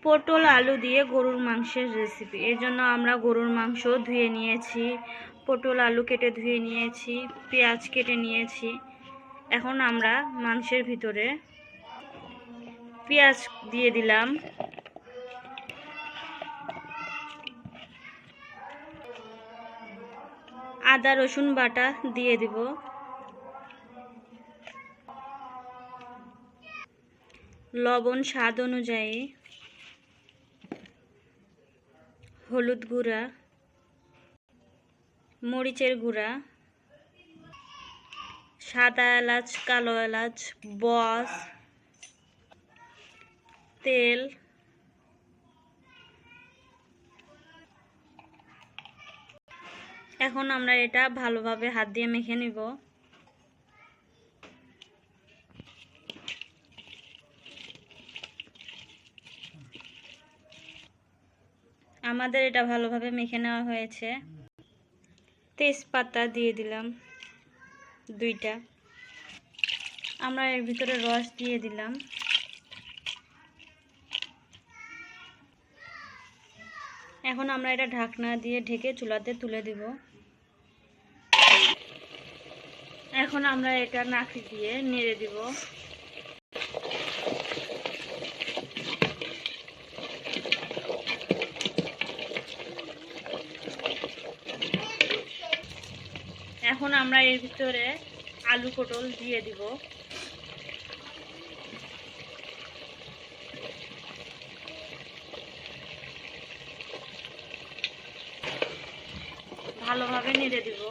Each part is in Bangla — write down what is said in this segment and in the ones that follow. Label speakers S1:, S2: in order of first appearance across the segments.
S1: পটল আলু দিয়ে গরুর মাংসের রেসিপি। এর জন্য আমরা গরুর মাংস ধুয়ে নিয়েছি, পটল আলু কেটে ধুয়ে নিয়েছি, পেঁয়াজ কেটে নিয়েছি। এখন আমরা মাংসের ভিতরে পেঁয়াজ দিয়ে দিলাম, আদা রসুন বাটা দিয়ে দিব, লবণ স্বাদ অনুযায়ী, হলুদ গুঁড়া, মরিচের গুঁড়া, সাদা এলাচ, কালো এলাচ, বস, তেল, এখন আমরা এটা ভালোভাবে হাত দিয়ে মেখে নিব। আমাদের এটা ভালোভাবে মেখে নেওয়া হয়েছে। তেজপাতা দিয়ে দিলাম 2টা। আমরা এর ভিতরে রস দিয়ে দিলাম। এখন আমরা এটা ঢাকনা দিয়ে ঢেকে চুলাতে তুলে দিব। এখন আমরা এটা নাড়ি দিয়ে নেড়ে দিব। এখন আমরা এর ভিতরে আলু পটল দিয়ে দিব। ভালোভাবে নেড়ে দিব।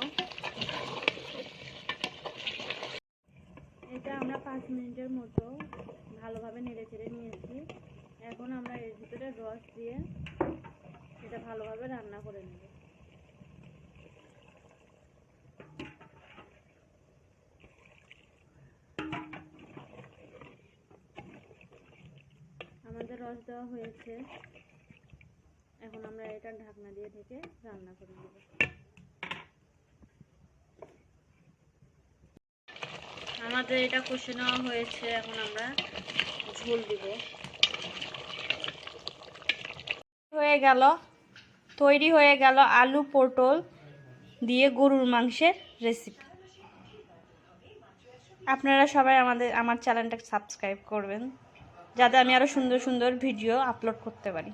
S1: এটা আমরা 5 মিনিটের মতো ভালোভাবে নেড়ে চেড়ে নিয়েছি। এখন আমরা এর ভিতরে রস দিয়ে এটা ভালোভাবে রান্না করে নেব। আমাদের রস দেওয়া হয়েছে। এখন আমরা এটা ঢাকনা দিয়ে ঢেকে রান্না করে নেব। আমাদের এটা কষে নেওয়া হয়েছে। এখন আমরা ঝোল দিব। তৈরি হয়ে গেল আলু পটল দিয়ে গরুর মাংসের রেসিপি। আপনারা সবাই আমার চ্যানেলটা সাবস্ক্রাইব করবেন, যাতে আমি আরো সুন্দর সুন্দর ভিডিও আপলোড করতে পারি।